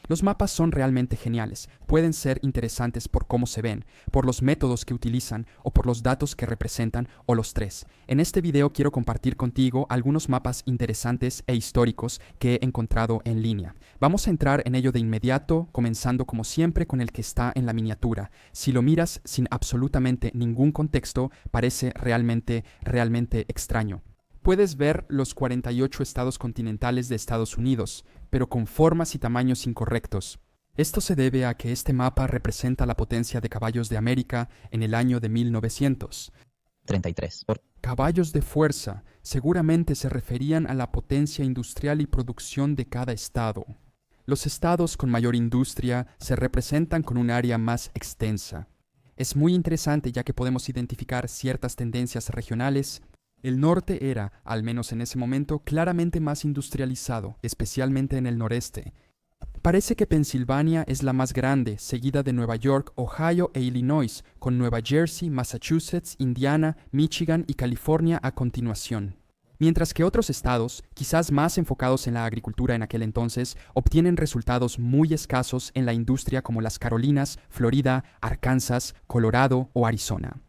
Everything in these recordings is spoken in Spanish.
Los mapas son realmente geniales, pueden ser interesantes por cómo se ven, por los métodos que utilizan o por los datos que representan o los tres. En este video quiero compartir contigo algunos mapas interesantes e históricos que he encontrado en línea. Vamos a entrar en ello de inmediato, comenzando como siempre con el que está en la miniatura. Si lo miras sin absolutamente ningún contexto, parece realmente extraño. Puedes ver los 48 estados continentales de Estados Unidos, pero con formas y tamaños incorrectos. Esto se debe a que este mapa representa la potencia de caballos de América en el año de 1900. 33. Caballos de fuerza seguramente se referían a la potencia industrial y producción de cada estado. Los estados con mayor industria se representan con un área más extensa. Es muy interesante ya que podemos identificar ciertas tendencias regionales. El norte era, al menos en ese momento, claramente más industrializado, especialmente en el noreste. Parece que Pensilvania es la más grande, seguida de Nueva York, Ohio e Illinois, con Nueva Jersey, Massachusetts, Indiana, Michigan y California a continuación. Mientras que otros estados, quizás más enfocados en la agricultura en aquel entonces, obtienen resultados muy escasos en la industria como las Carolinas, Florida, Arkansas, Colorado o Arizona.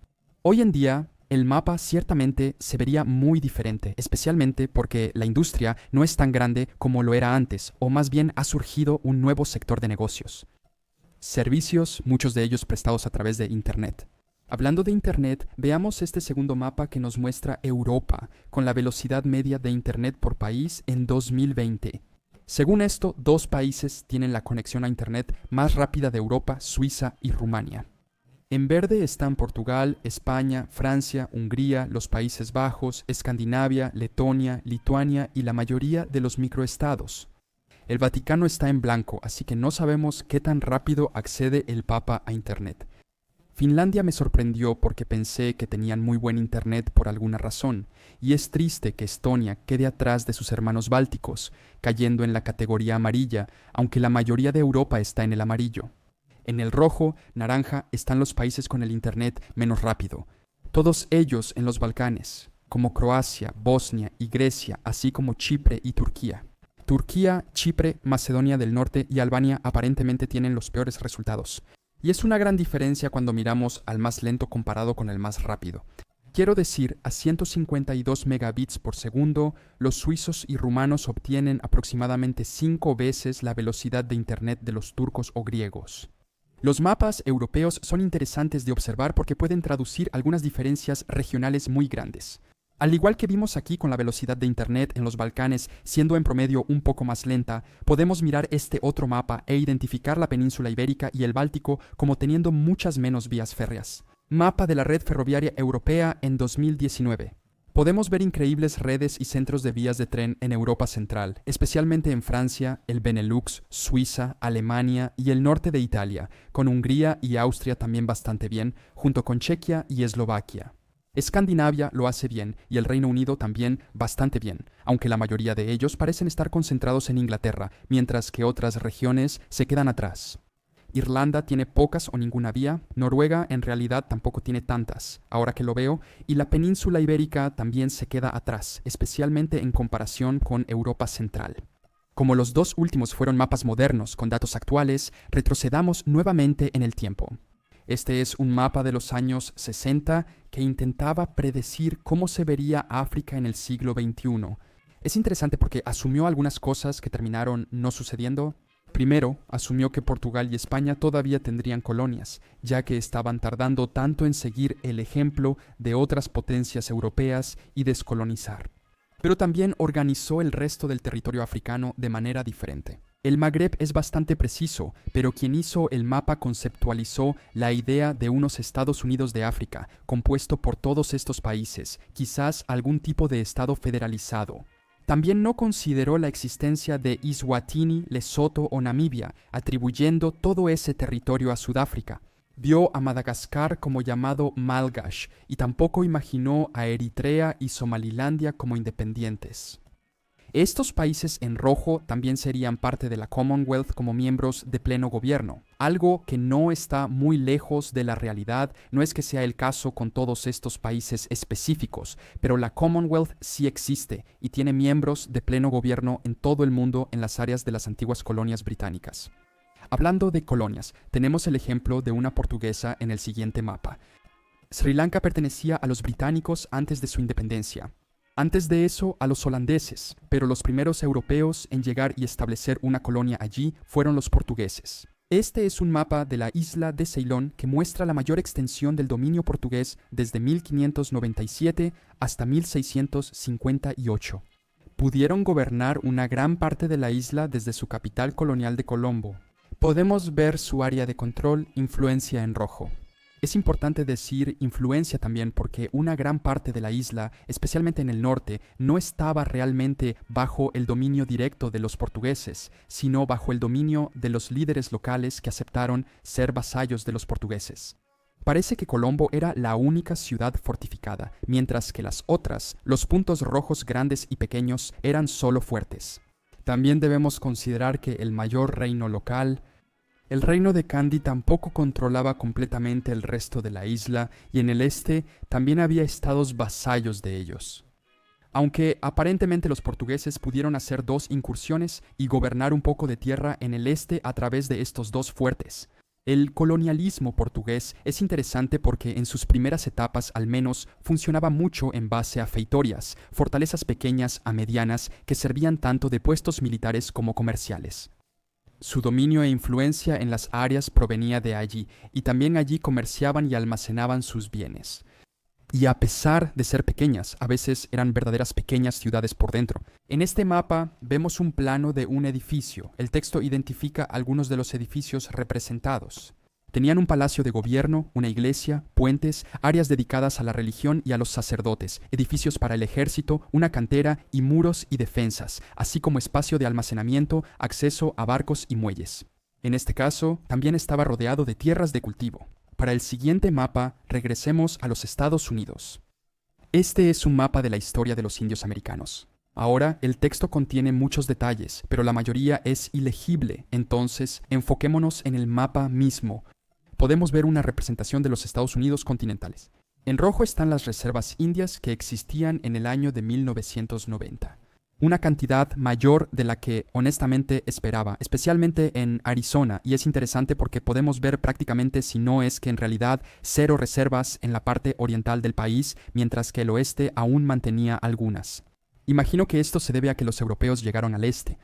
Hoy en día, el mapa ciertamente se vería muy diferente, especialmente porque la industria no es tan grande como lo era antes, o más bien ha surgido un nuevo sector de negocios. Servicios, muchos de ellos prestados a través de Internet. Hablando de Internet, veamos este segundo mapa que nos muestra Europa, con la velocidad media de Internet por país en 2020. Según esto, 2 países tienen la conexión a Internet más rápida de Europa, Suiza y Rumania. En verde están Portugal, España, Francia, Hungría, los Países Bajos, Escandinavia, Letonia, Lituania y la mayoría de los microestados. El Vaticano está en blanco, así que no sabemos qué tan rápido accede el Papa a Internet. Finlandia me sorprendió porque pensé que tenían muy buen Internet por alguna razón, y es triste que Estonia quede atrás de sus hermanos bálticos, cayendo en la categoría amarilla, aunque la mayoría de Europa está en el amarillo. En el rojo, naranja, están los países con el Internet menos rápido. Todos ellos en los Balcanes, como Croacia, Bosnia y Grecia, así como Chipre y Turquía. Turquía, Chipre, Macedonia del Norte y Albania aparentemente tienen los peores resultados. Y es una gran diferencia cuando miramos al más lento comparado con el más rápido. Quiero decir, a 152 megabits por segundo, los suizos y rumanos obtienen aproximadamente 5 veces la velocidad de Internet de los turcos o griegos. Los mapas europeos son interesantes de observar porque pueden traducir algunas diferencias regionales muy grandes. Al igual que vimos aquí con la velocidad de Internet en los Balcanes siendo en promedio un poco más lenta, podemos mirar este otro mapa e identificar la península ibérica y el Báltico como teniendo muchas menos vías férreas. Mapa de la red ferroviaria europea en 2019. Podemos ver increíbles redes y centros de vías de tren en Europa Central, especialmente en Francia, el Benelux, Suiza, Alemania y el norte de Italia, con Hungría y Austria también bastante bien, junto con Chequia y Eslovaquia. Escandinavia lo hace bien y el Reino Unido también bastante bien, aunque la mayoría de ellos parecen estar concentrados en Inglaterra, mientras que otras regiones se quedan atrás. Irlanda tiene pocas o ninguna vía, Noruega en realidad tampoco tiene tantas, ahora que lo veo, y la península ibérica también se queda atrás, especialmente en comparación con Europa Central. Como los 2 últimos fueron mapas modernos con datos actuales, retrocedamos nuevamente en el tiempo. Este es un mapa de los años 60 que intentaba predecir cómo se vería África en el siglo XXI. Es interesante porque asumió algunas cosas que terminaron no sucediendo. Primero, asumió que Portugal y España todavía tendrían colonias, ya que estaban tardando tanto en seguir el ejemplo de otras potencias europeas y descolonizar. Pero también organizó el resto del territorio africano de manera diferente. El Magreb es bastante preciso, pero quien hizo el mapa conceptualizó la idea de unos Estados Unidos de África, compuesto por todos estos países, quizás algún tipo de estado federalizado. También no consideró la existencia de Eswatini, Lesoto o Namibia, atribuyendo todo ese territorio a Sudáfrica. Vio a Madagascar como llamado Malgash y tampoco imaginó a Eritrea y Somalilandia como independientes. Estos países en rojo también serían parte de la Commonwealth como miembros de pleno gobierno, algo que no está muy lejos de la realidad. No es que sea el caso con todos estos países específicos, pero la Commonwealth sí existe y tiene miembros de pleno gobierno en todo el mundo en las áreas de las antiguas colonias británicas. Hablando de colonias, tenemos el ejemplo de una portuguesa en el siguiente mapa. Sri Lanka pertenecía a los británicos antes de su independencia. Antes de eso, a los holandeses, pero los primeros europeos en llegar y establecer una colonia allí fueron los portugueses. Este es un mapa de la isla de Ceilán que muestra la mayor extensión del dominio portugués desde 1597 hasta 1658. Pudieron gobernar una gran parte de la isla desde su capital colonial de Colombo. Podemos ver su área de control, influencia en rojo. Es importante decir influencia también porque una gran parte de la isla, especialmente en el norte, no estaba realmente bajo el dominio directo de los portugueses, sino bajo el dominio de los líderes locales que aceptaron ser vasallos de los portugueses. Parece que Colombo era la única ciudad fortificada, mientras que las otras, los puntos rojos grandes y pequeños, eran solo fuertes. También debemos considerar que el mayor reino local, el reino de Kandy, tampoco controlaba completamente el resto de la isla y en el este también había estados vasallos de ellos. Aunque aparentemente los portugueses pudieron hacer 2 incursiones y gobernar un poco de tierra en el este a través de estos 2 fuertes. El colonialismo portugués es interesante porque en sus primeras etapas al menos funcionaba mucho en base a feitorias, fortalezas pequeñas a medianas que servían tanto de puestos militares como comerciales. Su dominio e influencia en las áreas provenía de allí, y también allí comerciaban y almacenaban sus bienes. Y a pesar de ser pequeñas, a veces eran verdaderas pequeñas ciudades por dentro. En este mapa vemos un plano de un edificio. El texto identifica algunos de los edificios representados. Tenían un palacio de gobierno, una iglesia, puentes, áreas dedicadas a la religión y a los sacerdotes, edificios para el ejército, una cantera y muros y defensas, así como espacio de almacenamiento, acceso a barcos y muelles. En este caso, también estaba rodeado de tierras de cultivo. Para el siguiente mapa, regresemos a los Estados Unidos. Este es un mapa de la historia de los indios americanos. Ahora, el texto contiene muchos detalles, pero la mayoría es ilegible, entonces enfoquémonos en el mapa mismo. Podemos ver una representación de los Estados Unidos continentales. En rojo están las reservas indias que existían en el año de 1990. Una cantidad mayor de la que honestamente esperaba, especialmente en Arizona, y es interesante porque podemos ver prácticamente, si no es que en realidad, 0 reservas en la parte oriental del país, mientras que el oeste aún mantenía algunas. Imagino que esto se debe a que los europeos llegaron al este.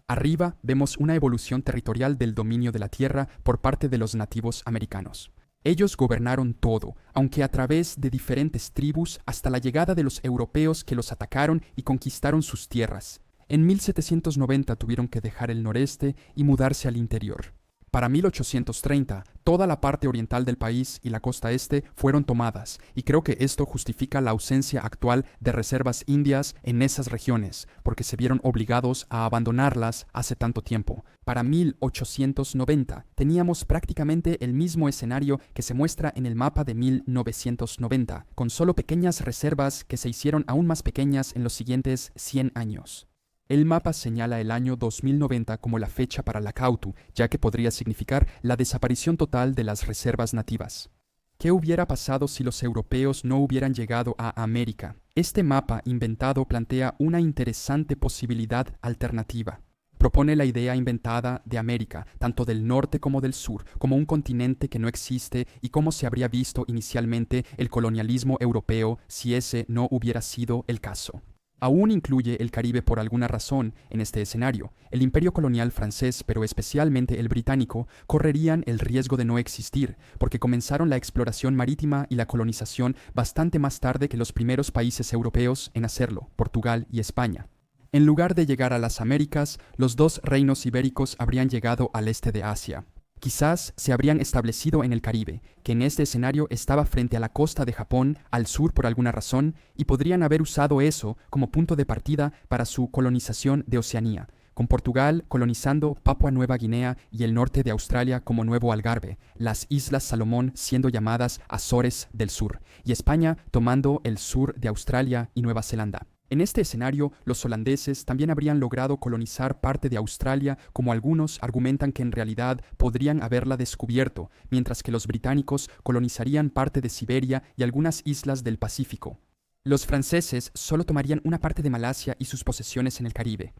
Arriba vemos una evolución territorial del dominio de la tierra por parte de los nativos americanos. Ellos gobernaron todo, aunque a través de diferentes tribus hasta la llegada de los europeos que los atacaron y conquistaron sus tierras. En 1790 tuvieron que dejar el noreste y mudarse al interior. Para 1830, toda la parte oriental del país y la costa este fueron tomadas, y creo que esto justifica la ausencia actual de reservas indias en esas regiones, porque se vieron obligados a abandonarlas hace tanto tiempo. Para 1890, teníamos prácticamente el mismo escenario que se muestra en el mapa de 1990, con solo pequeñas reservas que se hicieron aún más pequeñas en los siguientes 100 años. El mapa señala el año 2090 como la fecha para la Cautu, ya que podría significar la desaparición total de las reservas nativas. ¿Qué hubiera pasado si los europeos no hubieran llegado a América? Este mapa inventado plantea una interesante posibilidad alternativa. Propone la idea inventada de América, tanto del norte como del sur, como un continente que no existe y cómo se habría visto inicialmente el colonialismo europeo si ese no hubiera sido el caso. Aún incluye el Caribe por alguna razón en este escenario. El imperio colonial francés, pero especialmente el británico, correrían el riesgo de no existir, porque comenzaron la exploración marítima y la colonización bastante más tarde que los primeros países europeos en hacerlo, Portugal y España. En lugar de llegar a las Américas, los 2 reinos ibéricos habrían llegado al este de Asia. Quizás se habrían establecido en el Caribe, que en este escenario estaba frente a la costa de Japón, al sur por alguna razón, y podrían haber usado eso como punto de partida para su colonización de Oceanía, con Portugal colonizando Papua Nueva Guinea y el norte de Australia como Nuevo Algarve, las Islas Salomón siendo llamadas Azores del Sur, y España tomando el sur de Australia y Nueva Zelanda. En este escenario, los holandeses también habrían logrado colonizar parte de Australia, como algunos argumentan que en realidad podrían haberla descubierto, mientras que los británicos colonizarían parte de Siberia y algunas islas del Pacífico. Los franceses solo tomarían una parte de Malasia y sus posesiones en el Caribe.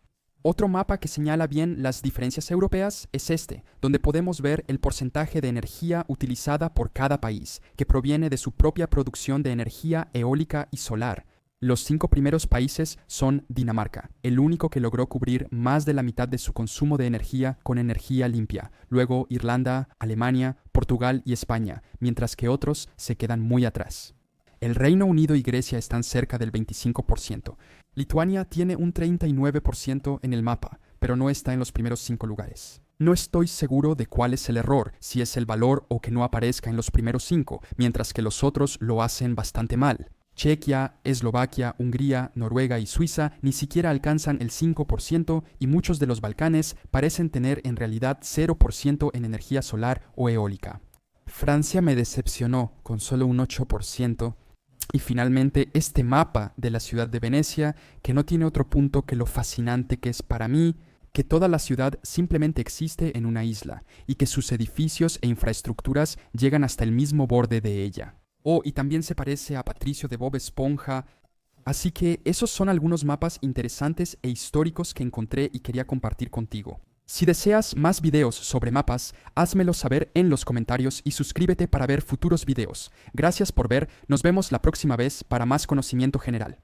Otro mapa que señala bien las diferencias europeas es este, donde podemos ver el porcentaje de energía utilizada por cada país, que proviene de su propia producción de energía eólica y solar. Los 5 primeros países son Dinamarca, el único que logró cubrir más de la mitad de su consumo de energía con energía limpia, luego Irlanda, Alemania, Portugal y España, mientras que otros se quedan muy atrás. El Reino Unido y Grecia están cerca del 25%. Lituania tiene un 39% en el mapa, pero no está en los primeros 5 lugares. No estoy seguro de cuál es el error, si es el valor o que no aparezca en los primeros 5, mientras que los otros lo hacen bastante mal. Chequia, Eslovaquia, Hungría, Noruega y Suiza ni siquiera alcanzan el 5% y muchos de los Balcanes parecen tener en realidad 0% en energía solar o eólica. Francia me decepcionó con solo un 8%. Y finalmente, este mapa de la ciudad de Venecia, que no tiene otro punto que lo fascinante que es para mí, que toda la ciudad simplemente existe en una isla y que sus edificios e infraestructuras llegan hasta el mismo borde de ella. Oh, y también se parece a Patricio de Bob Esponja. Así que esos son algunos mapas interesantes e históricos que encontré y quería compartir contigo. Si deseas más videos sobre mapas, házmelo saber en los comentarios y suscríbete para ver futuros videos. Gracias por ver, nos vemos la próxima vez para más conocimiento general.